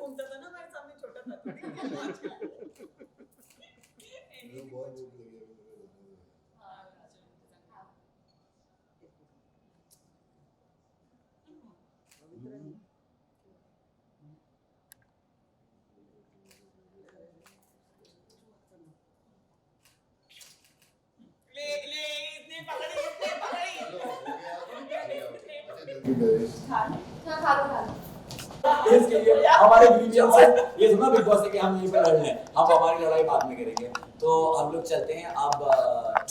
घूमता था ना मेरे सामने, छोटा था तो मुझे बहुत भूख लगी है, मुझे खाना है। हाँ चलो ले ले इसने पकड़ी चलो हो गया, अच्छा जल्दी ले करें। हाँ खा लो इसके लिए हमारे ग्रीवियंस है, ये सुना बिग बॉस से कि हम यहीं पे लड़ रहे हैं, हम हमारी लड़ाई बाद में करेंगे। तो हम लोग चलते हैं अब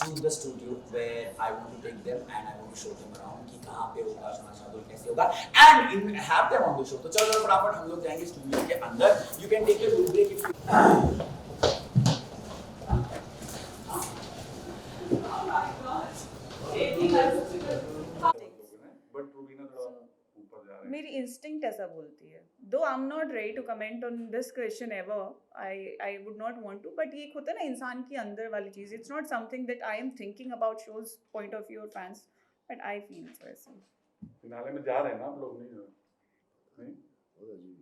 to the studio where I want to take them and I want to show them around कि कहाँ पे होगा शोना शार्दुल, कैसे होगा and in have them on the show. तो चलो फटाफट हम लोग जाएंगे स्टूडियो के अंदर। You can take your food break if but Rubina थोड़ा ऊपर जा रहा है। मेरी इंस्टिंक्ट ऐसा बोलती है, though I am not ready to comment on this question ever, I would not want to, but ये एक होता है ना इंसान की अंदर वाली चीज़, it's not something that I am thinking about shows point of view और फैंस, बट आई फील वैसे। फिनाले में जा रहे हैं ना आप लोग, नहीं बहुत अजीब।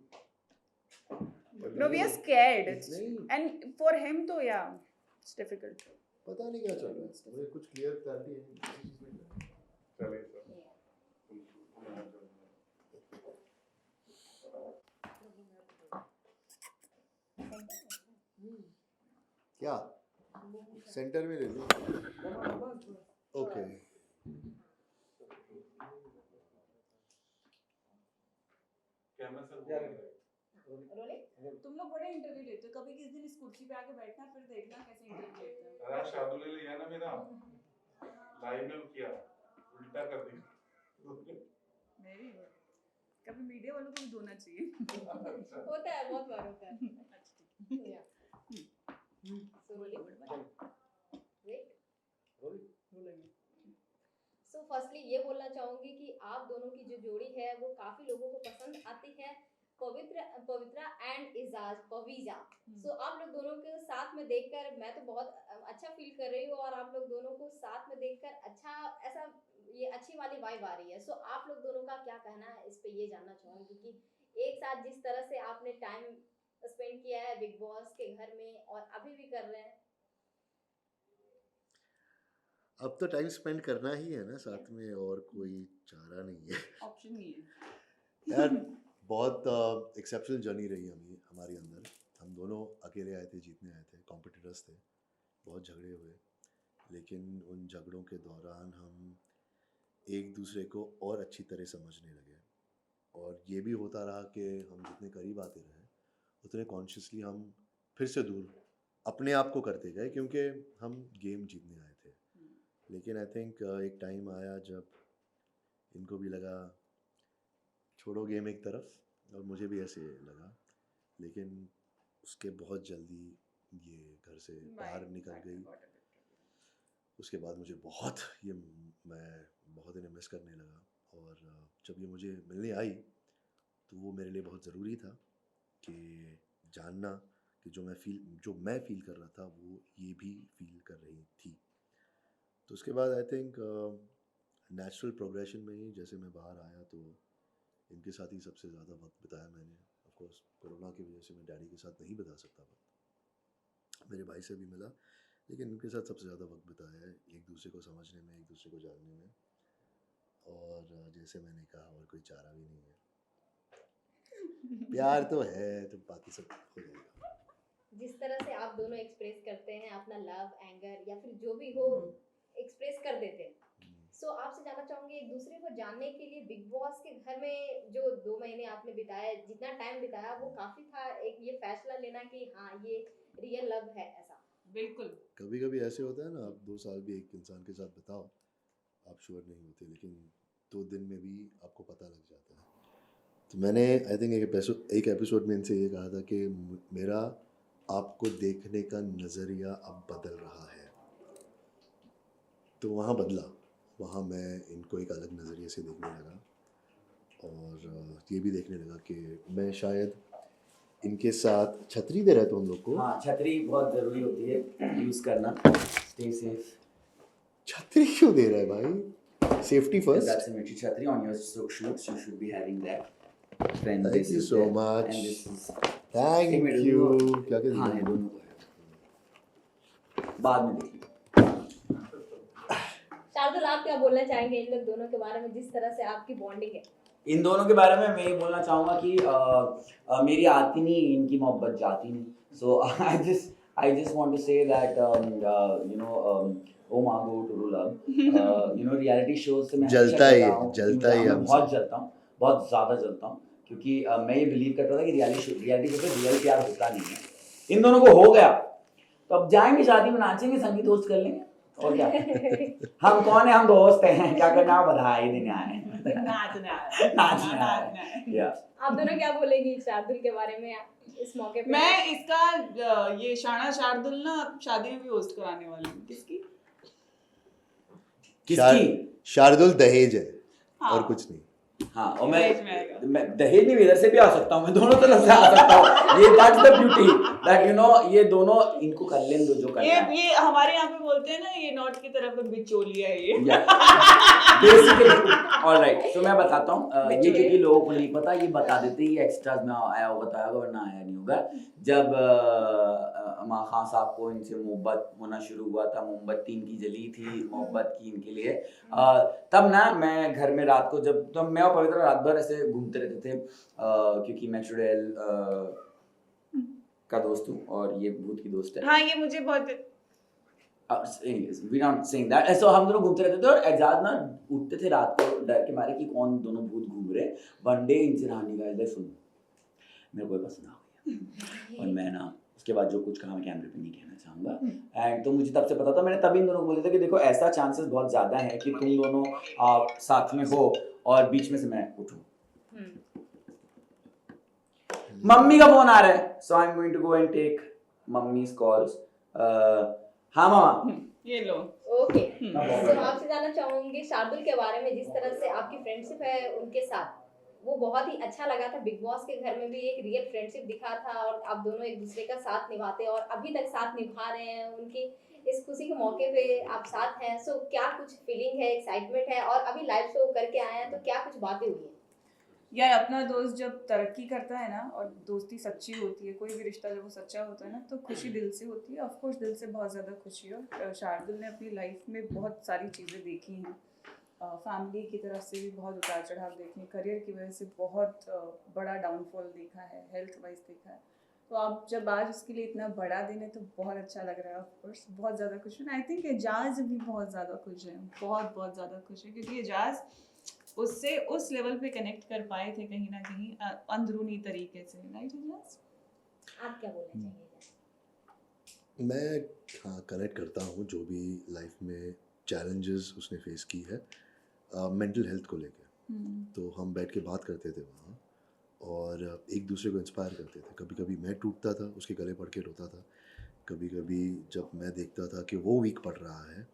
No, we are scared. नहीं, And for him तो yeah, it's difficult. पता नहीं क्या चल रहा है, मुझे कुछ क्लियर क्लैरिटी है नहीं किसी चीज़ में। चलिए सर क्या सेंटर में ले लो। ओके कैमरा सर तुम लोग बड़े इंटरव्यू लेते हो, कभी किस दिन इस कुर्सी पे आके बैठना फिर देखना कैसे इंटरव्यू लेते हो। अरे शार्दुल ने लिया ना मेरा लाइव में किया, उल्टा कर दिया। वेरी गुड, कभी मीडिया वालों को भी धोना चाहिए। होता है, बहुत बार होता है। अच्छा ठीक या सो फर्स्टली ये बोलना चाहूंगी कि आप दोनों की जो जोड़ी है वो काफी लोगों को पसंद आती है, पवित्रा एंड इजाज पवीजा। सो आप लोग दोनों के साथ में देखकर मैं तो बहुत अच्छा फील कर रही हूँ, और आप लोग दोनों को साथ में देखकर अच्छा ऐसा ये अच्छी वाली वाइब आ रही है। सो आप लोग दोनों का क्या कहना है इस पे, ये जानना चाहूंगी कि एक साथ जिस तरह से आपने टाइम स्पेंड किया है बिग बॉस के घर में और अभी भी कर रहे हैं। अब तो टाइम स्पेंड करना ही है ना साथ में, और कोई चारा नहीं है ऑप्शन नहीं है यार। बहुत एक्सेप्शनल जर्नी रही हमारी अंदर। हम दोनों अकेले आए थे, जीतने आए थे, कॉम्पिटिटर्स थे, बहुत झगड़े हुए, लेकिन उन झगड़ों के दौरान हम एक दूसरे को और अच्छी तरह समझने लगे, और ये भी होता रहा कि हम जितने करीब आते रहे उतने कॉन्शियसली हम फिर से दूर अपने आप को करते गए, क्योंकि हम गेम जीतने आए थे। लेकिन आई थिंक एक टाइम आया जब इनको भी लगा छोड़ो गेम एक तरफ, और मुझे भी ऐसे लगा, लेकिन उसके बहुत जल्दी ये घर से बाहर निकल गई। उसके बाद मुझे बहुत मैं बहुत इन्हें मिस करने लगा, और जब ये मुझे मिलने आई तो वो मेरे लिए बहुत ज़रूरी था कि जानना कि जो मैं फ़ील कर रहा था वो ये भी फील कर रही थी। तो उसके बाद आई थिंक नेचुरल प्रोग्रेशन में ही जैसे मैं बाहर आया तो इनके साथ ही सबसे ज़्यादा वक्त बिताया मैंने। ऑफ कोर्स कोरोना की वजह से मैं डैडी के साथ नहीं बिता सकता वक्त, मेरे भाई से भी मिला, लेकिन इनके साथ सबसे ज़्यादा वक्त बिताया है, एक दूसरे को समझने में, एक दूसरे को जानने में, और जैसे मैंने कहा और कोई चारा भी नहीं है। प्यार तो है, तो बाकी सब हो जाएगा। जिस तरह से आप दोनों एक्सप्रेस करते हैं अपना लव, एंगर या फिर जो भी हो एक्सप्रेस कर देते हैं। सो आपसे जानना चाहूंगी एक दूसरे को जानने के लिए बिग बॉस के घर में जो 2 महीने आपने बिताया, जितना टाइम बिताया वो काफी था, एक ये फैसला लेना कि हाँ ये रियल लव है ऐसा। बिल्कुल। कभी कभी ऐसे होता है ना, आप 2 साल भी एक इंसान के साथ बिताओ, आप श्योर नहीं होते, लेकिन 2 दिन में भी आपको पता लग जाता है। तो मैंने आई थिंक एक एपिसोड में इनसे ये कहा था कि मेरा आपको देखने का नज़रिया अब बदल रहा है। तो वहाँ बदला, वहाँ मैं इनको एक अलग नज़रिए से देखने लगा, और ये भी देखने लगा कि मैं शायद इनके साथ छतरी दे रहा था उन लोग को। हाँ, छतरी बहुत ज़रूरी होती है यूज़ करना, स्टे सेफ। छतरी क्यों दे रहा है भाई? Safety first. That's a military छतरी on your shoots, you should be having that. Then Thank this you is so there, much. and this is thank एक मिनट यू रुको। क्या क्या हाँ दिया? ये दोनों को है। बाद में देखिए। शार्दुल, आप क्या बोलना चाहेंगे इन लोग दोनों के बारे में, जिस तरह से आपकी बॉन्डिंग है? इन दोनों के बारे में मैं ये बोलना चाहूँगा कि मेरी आती नहीं, इनकी मोहब्बत जाती नहीं। So I just want to say that you know oh Margo True Love you know reality shows से मैं जलता हमेशा ही कहता है, हूँ कि जलता ही मैं हमसे। बहुत जलता हूँ, बहुत ज़्यादा जलता हूँ, क्योंकि मैं ये बिलीव करता था कि रियलिटी शो पे रियल प्यार होता नहीं है। इन दोनों को हो गया, तो अब जाएंगे शादी में, नाचेंगे, संगीत होस्ट कर लेंगे, और क्या। हम कौन है, हम दोस्त हैं, क्या करना, बधाई देने आए हैं। नाचने आए हैं। Yeah. आप दोनों क्या बोलेंगी शार्दुल के बारे में इस मौके पे? मैं इसका ये शाना शार्दुल ना शादी में भी होस्ट कराने वाली हूँ। किसकी? किसकी? शार्दुल दहेज है हाँ। और कुछ नहीं। हाँ, और दहेज में आएगा। मैं दहेज नहीं, इधर से भी आ सकता हूँ, मैं दोनों तरफ से आ सकता हूँ। ये that's the beauty that you know, ये दोनों इनको कर लें दो जो करना है। ये हमारे यहाँ पे बोलते हैं ना, ये नॉर्थ की तरफ में बिचौलिया है ये। बेसिकली ऑलराइट, तो मैं बताता हूँ ये, क्योंकि लोगों को नहीं पता, ये बता देते ही एक्स्ट्राज में आया होगा, बताया होगा, वरना आया नहीं होगा। जब अमा खान साहब को इनसे मोहब्बत होना शुरू हुआ था, मोमबत्ती इनकी जली थी मोहब्बत की इनके लिए, तब ना मैं घर में रात को, जब तो मैं और पवित्र रात भर ऐसे घूमते रहते थे, क्योंकि मैं चुड़ैल का दोस्त हूँ और ये भूत की दोस्त है। हाँ, ये मुझे बहुत anyways, we not saying that. So हम दोनों घूमते रहते थे और एजाज ना उठते थे रात को डर के मारे कि कौन दोनों भूत घूम रहे। वन डे इनसे रानी का इधर सुन, मेरे को पसंद आ गया, और मैं ना उसके बाद जो कुछ कहा मैं कैमरे पे नहीं कहना चाहूँगा। एंड तो मुझे तब से पता था, मैंने तभी इन दोनों को बोला था कि देखो ऐसा चांसेस बहुत ज़्यादा है कि तुम दोनों साथ में हो और बीच में से मैं उठूँ। मम्मी का फोन आ रहा है, so I am going to go and take mummy's calls. हाँ मामा, ये लो। ओके, तो आपसे जानना चाहूंगी शार्दुल के बारे में, जिस तरह से आपकी फ्रेंडशिप है उनके साथ, वो बहुत ही अच्छा लगा था। बिग बॉस के घर में भी एक रियल फ्रेंडशिप दिखा था और आप दोनों एक दूसरे का साथ निभाते और अभी तक साथ निभा रहे हैं। उनकी इस खुशी के मौके पे आप साथ हैं, सो क्या कुछ फीलिंग है, एक्साइटमेंट है? और अभी लाइव शो करके आए हैं तो क्या कुछ बातें हुई हैं? यार, अपना दोस्त जब तरक्की करता है ना और दोस्ती सच्ची होती है, कोई भी रिश्ता जब वो सच्चा होता है ना, तो खुशी दिल से होती है। ऑफ कोर्स दिल से बहुत ज़्यादा खुशी है। शार्दुल ने अपनी लाइफ में बहुत सारी चीज़ें देखी हैं, फैमिली की तरफ से भी बहुत उतार चढ़ाव देखे, करियर की वजह से बहुत बड़ा डाउनफॉल देखा है, हेल्थ वाइज देखा है। तो आप जब आज उसके लिए इतना बड़ा दिन है तो बहुत अच्छा लग रहा है। ऑफ कोर्स बहुत ज़्यादा खुश हूँ। आई थिंक एजाज भी बहुत ज़्यादा खुश है, बहुत ज़्यादा खुश है, क्योंकि एजाज उससे उस लेवल पे कनेक्ट कर पाए थे कहीं ना कहीं अंदरूनी तरीके से। राइट एजाज? आप क्या बोलना चाहिए? मैं हाँ कनेक्ट करता हूँ जो भी लाइफ में चैलेंजेस उसने फेस की है मेंटल हेल्थ को लेके। तो हम बैठ के बात करते थे वहाँ और एक दूसरे को इंस्पायर करते थे। कभी कभी मैं टूटता था, उसके गले पड़ के रोता था। कभी कभी जब मैं देखता था कि वो वीक पड़ रहा है,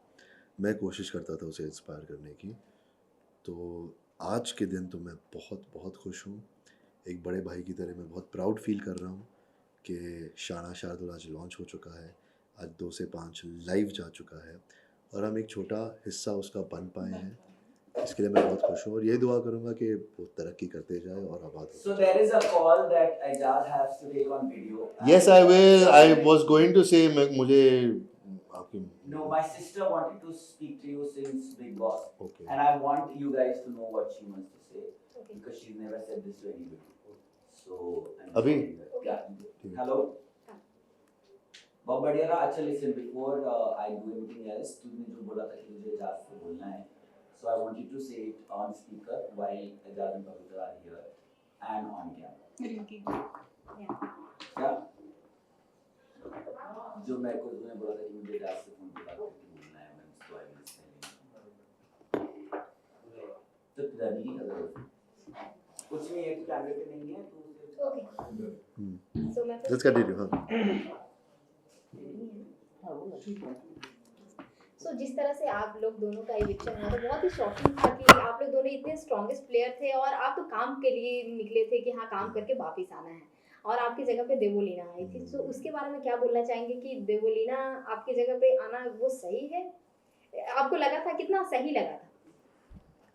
मैं कोशिश करता था उसे इंस्पायर करने की। तो आज के दिन तो मैं बहुत खुश हूँ। एक बड़े भाई की तरह मैं बहुत प्राउड फील कर रहा हूँ कि शाना शार्दुल आज लॉन्च हो चुका है, आज 2 से 5 लाइव जा चुका है और हम एक छोटा हिस्सा उसका बन पाए हैं। इसके लिए मैं बहुत खुश हूँ और ये दुआ करूँगा कि वो तरक्की करते जाए और आबाद हो। So there is a call that Ajaz has to take on video. Yes, I will. I was going to say मुझे आपकी No, my sister wanted to speak to you since Big Boss. Okay. And I want you guys to know what she wants to say. Okay. Because she's never said this to anybody. So, अभी? Yeah. Hello? बहुत बढ़िया था। अच्छा listen, before I do anything else, तुमने जो बोला था कि मुझे एजाज से बोलना है, so I want you to say it on speaker while Ajaz and Pavitra are here and on camera. Rinki, क्या? जो मेरे को तुमने बोला था कि मुझे एजाज से फोन पे बात करके बोलना है, मैं उसको आई विल सेंड। तो डरने की क्या जरूरत है? कुछ नहीं है, तो कैमरे पे नहीं है, तो ओके, सो मैं Let's continue. हाँ। सो जिस तरह से आप लोग दोनों का इविक्शन हुआ तो बहुत ही शॉकिंग था कि आप लोग दोनों इतने स्ट्रॉन्गेस्ट प्लेयर थे और आप तो काम के लिए निकले थे कि हाँ काम करके वापस आना है, और आपकी जगह पे देवोलीना आई थी। सो उसके बारे में क्या बोलना चाहेंगे कि देवोलीना आपकी जगह पे आना वो सही है? आपको लगा था, कितना सही लगा था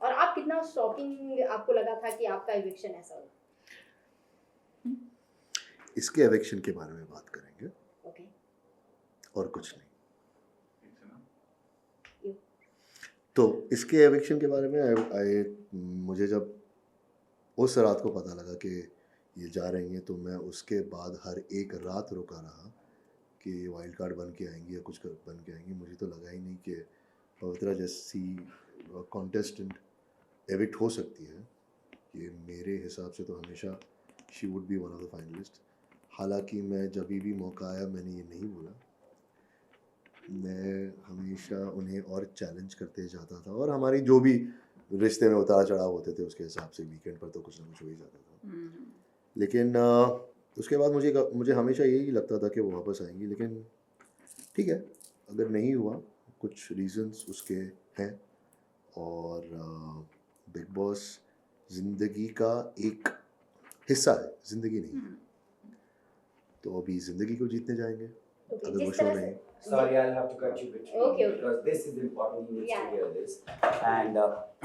और आप कितना शॉकिंग आपको लगा था कि आपका इविक्शन ऐसा हुआ? इसके एविक्शन के बारे में बात करेंगे ओके और कुछ नहीं। ठीक है ना? तो इसके एविक्शन के बारे में मुझे जब उस रात को पता लगा कि ये जा रही हैं, तो मैं उसके बाद हर एक रात रुका रहा कि वाइल्ड कार्ड बन के आएंगी या कुछ बन के आएंगी। मुझे तो लगा ही नहीं कि पवित्रा जैसी कॉन्टेस्टेंट एविक्ट हो सकती है। ये मेरे हिसाब से तो हमेशा she would be one of the finalist. हालांकि मैं जब भी मौका आया मैंने ये नहीं बोला, मैं हमेशा उन्हें और चैलेंज करते जाता था, और हमारी जो भी रिश्ते में उतार चढ़ाव होते थे उसके हिसाब से वीकेंड पर तो कुछ ना कुछ हो ही जाता था। लेकिन उसके बाद मुझे हमेशा यही लगता था कि वो वापस आएंगी, लेकिन ठीक है, अगर नहीं हुआ, कुछ रीजंस उसके हैं, और बिग बॉस ज़िंदगी का एक हिस्सा है, ज़िंदगी नहीं है। तो अभी ज़िंदगी को जीतने जाएंगे अगर वो जिस शो तरह नहीं। से Sorry, I'll have to cut you between Okay. because this is important. You need Yeah. to hear this.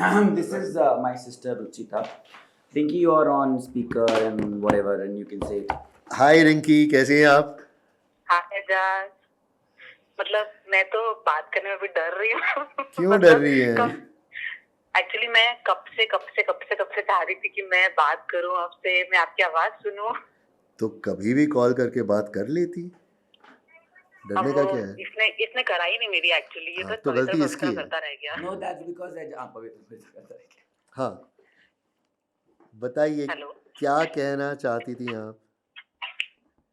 And this is my sister Ruchita. Rinki, you are on speaker and whatever, and you can say it. हाय रिंकी, कैसे हैं आप? हाँ एजाज, मतलब मैं तो बात करने में भी डर रही हूँ। क्यों डर रही हैं? एक्चुअली मैं कब से चाह रही थी कि मैं बात करूँ आपसे, मैं आपकी आवाज सुनूं। तो कभी भी कॉल करके बात कर लेती, डरने का अब क्या है? इसने करा ही नहीं मेरी एक्चुअली, ये हाँ, बस तो पवित्र गलती इसकी पवित्र है। करता रह गया। No, that's because I पवित्र हाँ, बताइए हेलो, क्या कहना चाहती थी आप?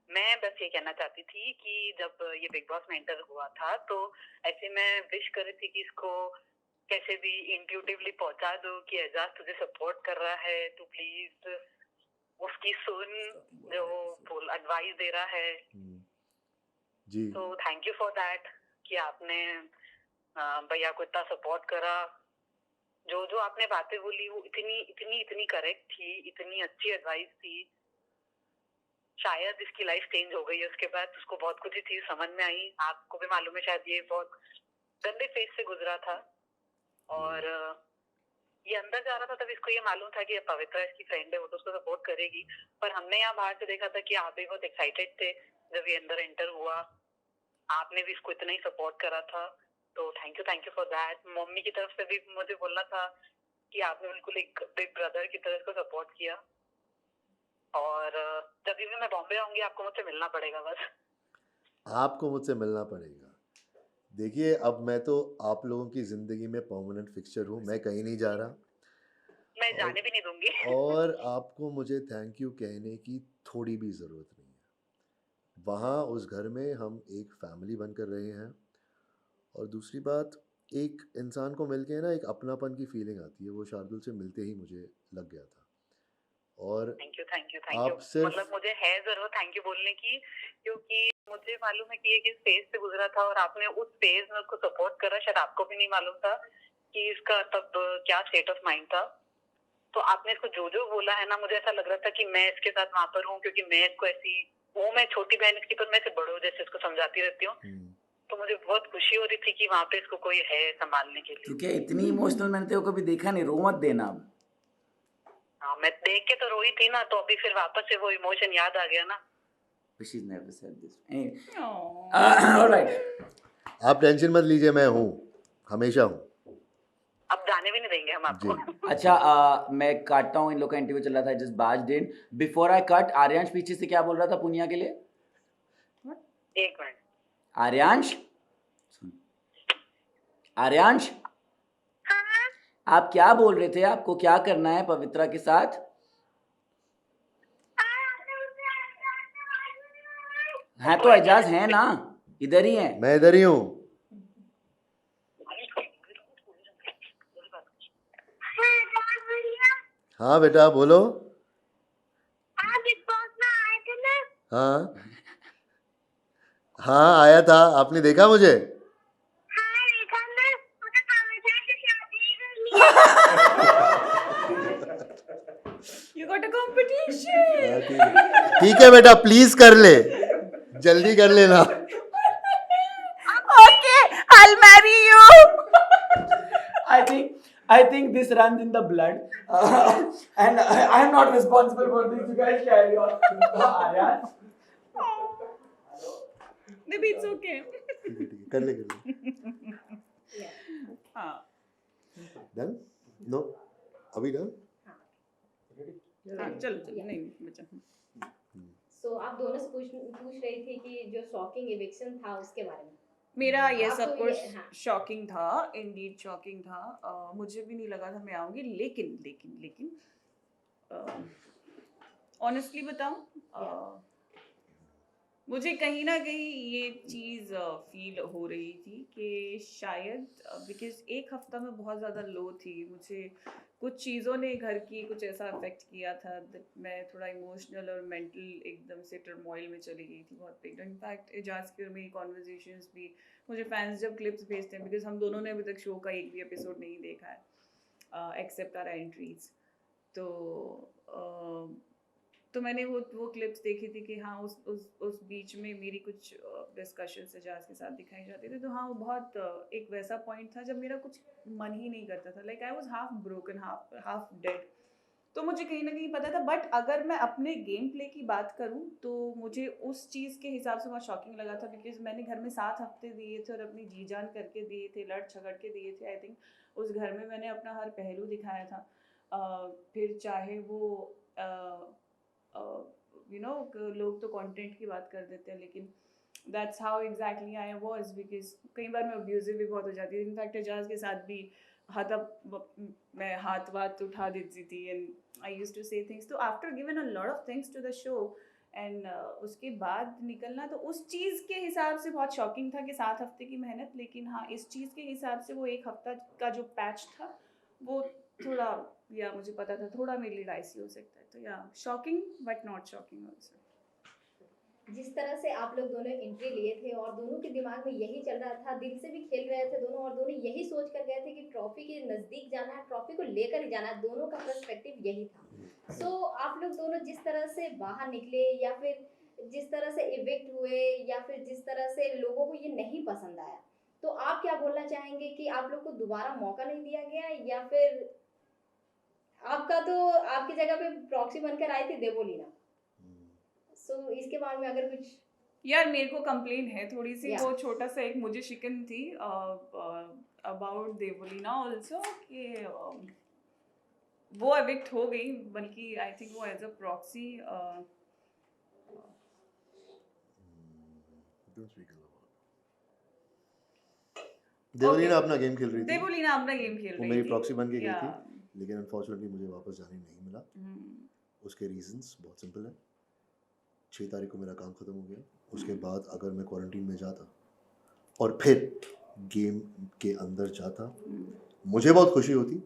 मैं बस ये कहना चाहती थी कि जब ये बिग बॉस में एंटर हुआ था तो ऐसे मैं विश कर रही थी कि इसको कैसे भी इंट्यूटिवली पहुंचा दो कि एजाज तुझे सपोर्ट कर रहा है, तू प्लीज उसकी सुन जो वो एडवाइस दे रहा है। जी, तो थैंक यू फॉर दैट कि आपने भैया को इतना सपोर्ट करा। जो जो आपने बातें बोली वो इतनी करेक्ट थी, इतनी अच्छी एडवाइस थी। शायद इसकी लाइफ चेंज हो गई है उसके बाद, उसको बहुत कुछ ही चीज समझ में आई। आपको भी मालूम है, शायद ये बहुत गंदे फेज से गुजरा था और ये अंदर जा रहा था, तब इसको ये मालूम था कि पवित्रा इसकी फ्रेंड है, वो तो उसको सपोर्ट करेगी। पर हमने यहाँ बाहर से देखा था कि आप भी बहुत एक्साइटेड थे जब ये अंदर एंटर हुआ, आपने भी इसको इतना ही सपोर्ट करा था। तो thank you for that. Mummy की तरफ से भी मुझे बोलना था कि आपने बिल्कुल एक बिग ब्रदर की तरह इसको सपोर्ट किया। और जब भी मैं बॉम्बे आऊंगी आपको मुझसे मिलना पड़ेगा बस। आपको मुझसे मिलना पड़ेगा। देखिए, अब मैं तो आप लोगों की ज़िंदगी में परमानेंट फिक्सचर हूँ, मैं कहीं नहीं जा रहा, मैं जाने भी नहीं दूंगी। और आपको मुझे थैंक यू कहने की थोड़ी भी ज़रूरत नहीं है। वहाँ उस घर में हम एक फैमिली बनकर रहे हैं, और दूसरी बात, एक इंसान को मिल के ना एक अपनापन की फीलिंग आती है, वो शार्दुल से मिलते ही मुझे लग गया था। और थैंक यू आप सिर्फ मतलब मुझे है जरूरत थैंक यू बोलने की, क्योंकि मुझे मालूम है कि ये किस फेज से गुजरा था और आपने उस फेज में उसको सपोर्ट करा। शायद आपको भी नहीं मालूम था कि इसका तब क्या स्टेट ऑफ माइंड था। तो आपने इसको जो जो बोला है ना, मुझे ऐसा लग रहा था कि मैं इसके साथ वहां पर हूँ, क्योंकि मैं इसको ऐसी वो मैं छोटी बहन इसकी, पर मैं इसे बड़ों जैसे इसको समझाती रहती हूँ। तो मुझे बहुत खुशी हो रही थी कि वहाँ पे इसको कोई है संभालने के लिए। क्योंकि इतनी इमोशनल मैंने तेरे को कभी देखा नहीं, रो मत देना अब। हाँ, मैं देख के तो रोई थी ना, तो अभी फिर वापस से वो इमोशन याद आ गया ना। She's never said this. All right. आप टेंशन मत लीजिए, मैं हूँ, हमेशा हूँ। अब जाने भी नहीं देंगे हम आपको। अच्छा, मैं काटता हूँ, इन लोग का इंटरव्यू चल रहा था, जस्ट बाज दिन बिफोर आई कट। आर्यांश पीछे से क्या बोल रहा था पुनिया के लिए? एक मिनट, आर्यांश, आर्यांश, आप क्या बोल रहे थे? आपको क्या करना है पवित्रा के साथ? है तो एजाज है ना, इधर ही है। मैं इधर ही हूँ। हाँ बेटा बोलो। हाँ हाँ, आया था, आपने देखा मुझे? You got a competition. हाँ, ठीक है बेटा, प्लीज कर ले, जल्दी कर लेना। Okay, I'll marry you. I think I think this runs in the blood, and I am not responsible for this. You guys carry on. Aryan. Maybe it's okay. ठीक है कर ले Yeah. हाँ. डन नो अभी done हाँ, चलो नहीं बचा. So आप दोनों से पूछ रही थी कि जो शॉकिंग इविक्शन था उसके बारे में. मेरा यस आपको ऑफ कोर्स ये- हाँ. शॉकिंग था, इंडीड शॉकिंग था. मुझे भी नहीं लगा था मैं आऊंगी, लेकिन ऑनेस्टली बताऊं, मुझे कहीं ना कहीं ये चीज़ फील हो रही थी कि शायद बिकॉज एक हफ्ता में बहुत ज़्यादा लो थी. मुझे कुछ चीज़ों ने घर की कुछ ऐसा अफेक्ट किया था that मैं थोड़ा इमोशनल और मेंटल एकदम से टर्मोइल में चली गई थी बहुत बिग. इनफैक्ट एजाज की और मेरी कॉन्वर्जेशंस भी, मुझे फैंस जब क्लिप्स भेजते हैं, बिकॉज हम दोनों ने अभी तक शो का एक भी एपिसोड नहीं देखा है एक्सेप्ट आवर एंट्रीज, तो मैंने वो क्लिप्स देखी थी कि हाँ उस बीच में मेरी कुछ डिस्कशन एजाज के साथ दिखाई जाती थी. तो हाँ वो बहुत एक वैसा पॉइंट था जब मेरा कुछ मन ही नहीं करता था. Like I was half broken, half dead. तो मुझे कहीं ना कहीं पता था. बट अगर मैं अपने गेम प्ले की बात करूँ तो मुझे उस चीज़ के हिसाब से बहुत शॉकिंग लगा था, बिकॉज मैंने घर में 7 हफ्ते दिए थे और अपनी जी जान करके दिए थे, लड़ झगड़ के दिए थे. आई थिंक उस घर में मैंने अपना हर पहलू दिखाया था. फिर चाहे वो लोग तो कंटेंट की बात कर देते हैं, लेकिन that's how exactly I was. Because कई बार मैं अब्यूजिव भी बहुत हो जाती थी. इनफैक्ट एजाज के साथ भी मैं हाथ वाथ उठा देती थी and I used to say things. तो after given a lot of things to the show and उसके बाद निकलना, तो उस चीज़ के हिसाब से बहुत शॉकिंग था कि 7 हफ्ते की मेहनत. लेकिन हाँ इस चीज़ के हिसाब से वो एक हफ्ता का जो पैच था वो थोड़ा, या मुझे पता था थोड़ा मेरे लिए डाइसी हो सकता है. तो या shocking but not shocking also. जिस तरह से आप लोग दोनों एंट्री लिए थे और दोनों के दिमाग में यही चल रहा था, दिल से भी खेल रहे थे दोनों, और दोनों यही सोच कर गए थे कि ट्रॉफी के नज़दीक जाना है, ट्रॉफी को लेकर ही जाना है. दोनों का पर्सपेक्टिव यही था. सो आप लोग दोनों जिस तरह से बाहर निकले, या फिर जिस तरह से इविक्ट हुए, या फिर जिस तरह से लोगों को ये नहीं पसंद आया, तो आप क्या बोलना चाहेंगे कि आप लोग को दोबारा मौका नहीं दिया गया, या फिर आपका तो आपकी जगह पे प्रॉक्सी बनकर आई थी देवोलीना. सो इसके बारे में अगर कुछ. यार मेरे को कंप्लेन है थोड़ी सी. Yeah. वो छोटा सा एक मुझे शिकन थी अबाउट देवोलीना ऑल्सो कि वो एविक्ट हो गई, बल्कि आई थिंक वो एज अ प्रॉक्सी देवलीना अपना गेम खेल रही थी. देवोलीना अपना गेम खेल वो रही मेरी थी. प्रॉक्सी बन के गई Yeah. थी, लेकिन अनफॉर्चुनेटली मुझे वापस जाने नहीं मिला. उसके रीजंस बहुत सिंपल है. 6 तारीख को मेरा काम ख़त्म हो गया. उसके बाद अगर मैं क्वारंटीन में जाता और फिर गेम के अंदर जाता, मुझे बहुत खुशी होती,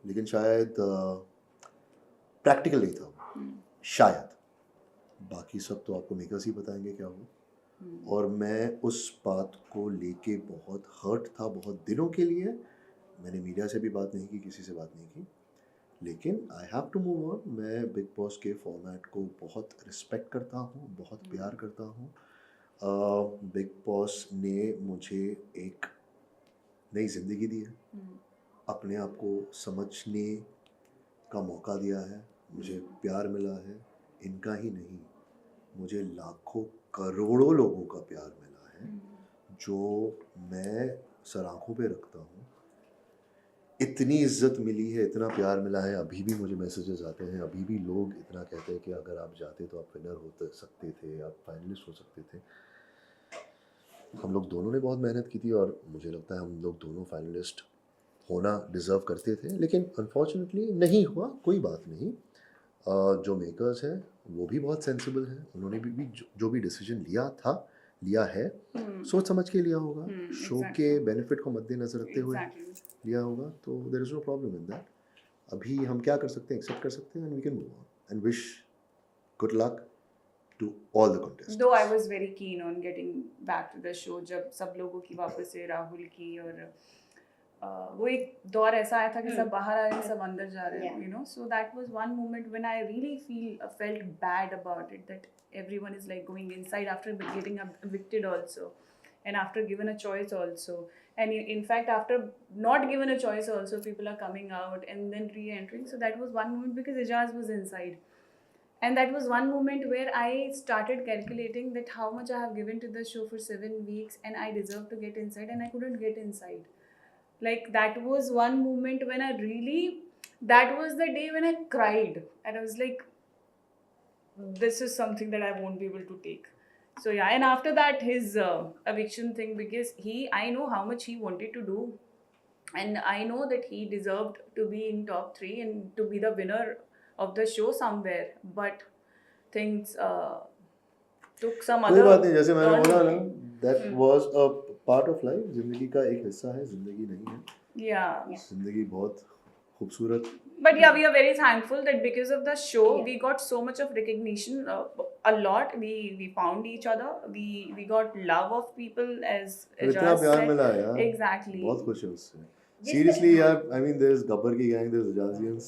लेकिन शायद प्रैक्टिकल नहीं था. शायद बाकी सब तो आपको मेकर्स ही बताएंगे क्या हो. और मैं उस बात को लेके बहुत हर्ट था बहुत दिनों के लिए. मैंने मीडिया से भी बात नहीं की, किसी से बात नहीं की, लेकिन I have to move on. मैं बिग बॉस के फॉर्मेट को बहुत रिस्पेक्ट करता हूँ, बहुत प्यार करता हूँ. बिग बॉस ने मुझे एक नई ज़िंदगी दी है, अपने आप को समझने का मौका दिया है, मुझे प्यार मिला है. इनका ही नहीं, मुझे लाखों करोड़ों लोगों का प्यार मिला है जो मैं सर आँखों पे रखता हूँ. इतनी इज्जत मिली है, इतना प्यार मिला है. अभी भी मुझे मैसेजेस आते हैं, अभी भी लोग इतना कहते हैं कि अगर आप जाते तो आप विनर हो सकते थे, आप फाइनलिस्ट हो सकते थे. हम लोग दोनों ने बहुत मेहनत की थी और मुझे लगता है हम लोग दोनों फाइनलिस्ट होना डिज़र्व करते थे, लेकिन अनफॉर्चुनेटली नहीं हुआ. कोई बात नहीं. जो मेकर्स हैं वो भी बहुत सेंसिबल हैं. उन्होंने भी जो भी डिसीजन लिया है सोच समझ के लिया होगा, शो के बेनिफिट को मद्देनजर रखते हुए लिया होगा. तो there is no problem in that. अभी हम क्या कर सकते हैं, एक्सेप्ट कर सकते हैं and we can move on and wish good luck to all the contestants. Though I was very keen on getting back to the show. जब सब लोगों की वापस से, राहुल की, और वो एक दौर ऐसा आया था कि सब बाहर आ रहे हैं, सब अंदर जा रहे हैं, you know. So that was one moment when I really felt bad about it, that everyone is like going inside after getting evicted also. and after given a choice also, and in fact after not given a choice also, people are coming out and then re-entering. So that was one moment because Ijaz was inside, and that was one moment where I started calculating that how much I have given to the show for 7 weeks and I deserve to get inside, and I couldn't get inside. Like that was one moment when I really, that was the day when I cried and I was like, this is something that I won't be able to take. So yeah, and after that his eviction thing, because I know how much he wanted to do, and I know that he deserved to be in top 3 and to be the winner of the show somewhere, but things took some कोई other बात नहीं, जैसे मैंने turn. बोला ना, that was a part of life. जिंदगी का एक हिस्सा है, जिंदगी नहीं है. Yeah. जिंदगी बहुत खूबसूरत. But yeah, we are very thankful that because of the show, Yeah. we got so much of recognition. A lot. We found each other. We got love of people, as इतना Ijaz प्यार said. मिला यार. Exactly. बहुत खुश है उससे. जिस Seriously यार, I mean there's गब्बर की gang, there's Ijazians,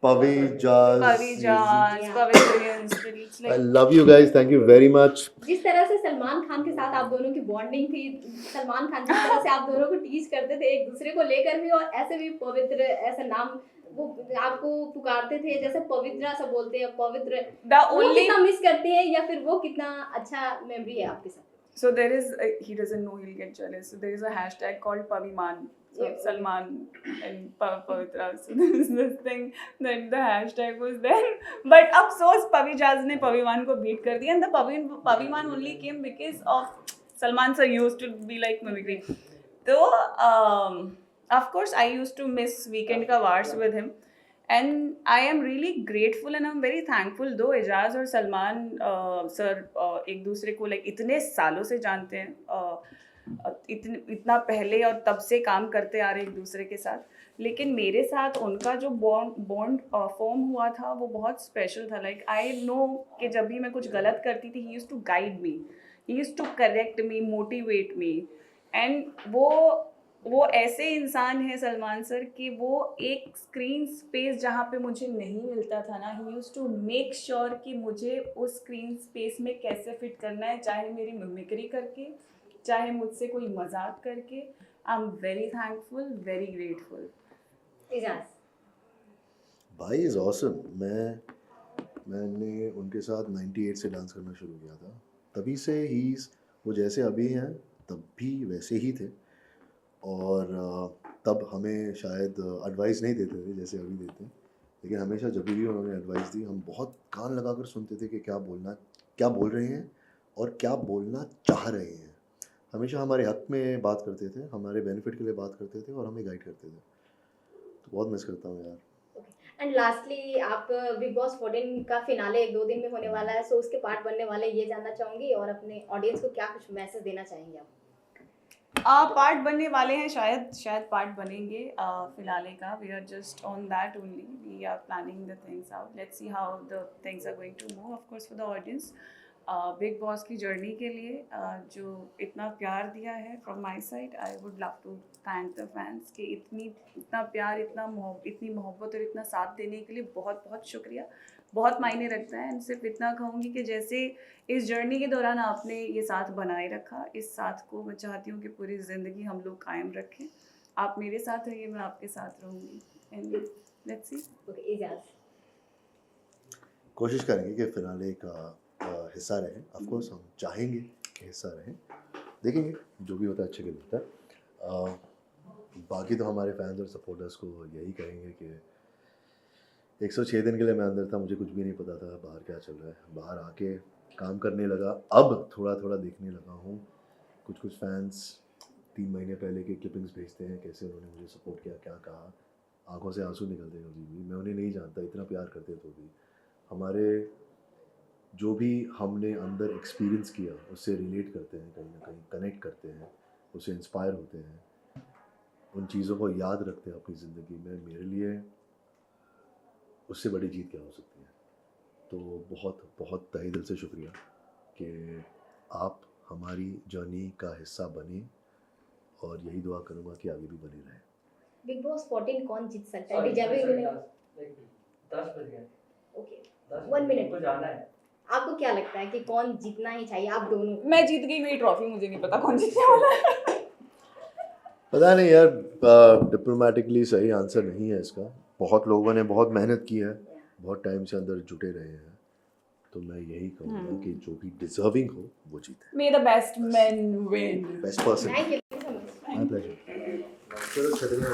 Pavi, Jaz. Pavijans, Yeah. Pavilions. It's I like love you guys. Thank you very much. जिस तरह से सलमान खान के साथ आप दोनों की बॉन्डिंग थी, सलमान खान जिस तरह से आप दोनों को टीज करते थे एक दूसरे को लेकर भी, और ऐसे भी पवित्र ऐसा नाम वो आपको पुकारते थे, जैसे पवित्रा सा बोलते हैं, पवित्र, the वो only. कितना मिस करते हैं या फिर वो कितना अच्छा मेमोरी है आपके साथ? So there is. He doesn't know, he'll get jealous. So there is a hashtag called Paviman. So Yeah. Salman and Pavitra. So there is this thing that the hashtag was there. But अफसोस Pavijaz ने Paviman को beat कर दिया, and the Paviman only came because of Salman sir used to be like mimicry. So of course I used to miss Weekend ka Wars with him, and I am really grateful and I'm very thankful, though Ijaz और Salman sir एक दूसरे को like इतने सालों से जानते हैं, इतना पहले और तब से काम करते आ रहे एक दूसरे के साथ, लेकिन मेरे साथ उनका जो बॉन्ड फॉर्म हुआ था वो बहुत स्पेशल था. लाइक आई नो कि जब भी मैं कुछ गलत करती थी, he used to guide me, he used to correct me, motivate me, and वो ऐसे इंसान है सलमान सर कि वो एक स्क्रीन स्पेस जहाँ पे मुझे नहीं मिलता था ना, he used to make sure कि मुझे उस स्क्रीन स्पेस में कैसे फिट करना है, चाहे मेरी मिमिक्री करके, चाहे मुझसे कोई मजाक करके. I am very thankful, very grateful. Eijaz भाई इज ऑसम. मैंने उनके साथ 98 से डांस करना शुरू किया था, तभी से वो जैसे अभी हैं तब भी वैसे ही थे, और तब हमें शायद एडवाइस नहीं देते थे जैसे अभी देते हैं, लेकिन हमेशा जब भी उन्होंने एडवाइस दी हम बहुत कान लगाकर सुनते थे कि क्या बोल रहे हैं और क्या बोलना चाह रहे हैं. हमेशा हमारे हक में बात करते थे, हमारे बेनिफिट के लिए बात करते थे और हमें गाइड करते थे. तो बहुत मिस करता हूँ यार. एंड लास्टली, आप बिग बॉस 14 का फिनाले 1-2 दिन में होने वाला है, सो उसके पार्ट बनने वाले, ये जानना चाहूँगी, और अपने ऑडियंस को क्या कुछ मैसेज देना चाहेंगे आप? पार्ट बनने वाले हैं, शायद पार्ट बनेंगे फिनाले का. We are just on that only, we are planning the things out. Let's see how the things are going to move. Of course for the audience, Bigg Boss की journey के लिए जो इतना प्यार दिया है from my side, I would love to thank the fans कि इतना प्यार, इतनी मोहब्बत और इतना साथ देने के लिए बहुत बहुत शुक्रिया. बहुत मायने रखता है. एंड सिर्फ इतना कहूँगी कि जैसे इस जर्नी के दौरान आपने ये साथ बनाए रखा, इस साथ को मैं चाहती हूँ कि पूरी ज़िंदगी हम लोग कायम रखें. आप मेरे साथ रहिए, मैं आपके साथ रहूँगी. And let's see. Okay Eijaz. कोशिश करेंगे कि फिनाले का हिस्सा रहें. ऑफ कोर्स हम चाहेंगे कि हिस्सा रहें. देखेंगे जो भी होता है अच्छे के लिए होता है. बाकी तो हमारे फैंस और सपोर्टर्स को यही कहेंगे कि 106 दिन के लिए मैं अंदर था, मुझे कुछ भी नहीं पता था बाहर क्या चल रहा है. बाहर आके काम करने लगा, अब थोड़ा थोड़ा देखने लगा हूँ. कुछ फैंस 3 महीने पहले के क्लिपिंग्स भेजते हैं, कैसे उन्होंने मुझे सपोर्ट किया, क्या कहा. आंखों से आंसू निकलते हैं कभी भी. मैं उन्हें नहीं जानता, इतना प्यार करते तो भी. हमारे जो भी हमने अंदर एक्सपीरियंस किया उससे रिलेट करते हैं, कहीं ना कहीं कनेक्ट करते हैं, उससे इंस्पायर होते हैं, उन चीज़ों को याद रखते हैं अपनी ज़िंदगी में. मेरे लिए उससे बड़ी जीत क्या हो सकती है. तो बहुत बहुत तहे दिल से शुक्रिया कि आप हमारी जर्नी का हिस्सा बने, और यही दुआ करूँगा कि आगे भी बने रहें. बिग बॉस 14 कौन जीत सकता है? Deserving winner. 10 बज गए. Okay, 10 1 minute. को जाना है. आपको क्या लगता है कि कौन जीतना ही चाहिए आप दोनों को? मैं जीत गई, मेरी ट्रॉफी, मुझे नहीं पता कौन जीतने वाला है। पता नहीं यार, डिप्लोमेटिकली सही आंसर नहीं है इसका। बहुत लोगों ने बहुत मेहनत की है, बहुत टाइम से अंदर जुटे रहे हैं, तो मैं यही कहूँगा कि जो भी डिजर्विंग हो वो जीते। May the best men win. Best person. Thank you so much. My pleasure. चलो छतरी में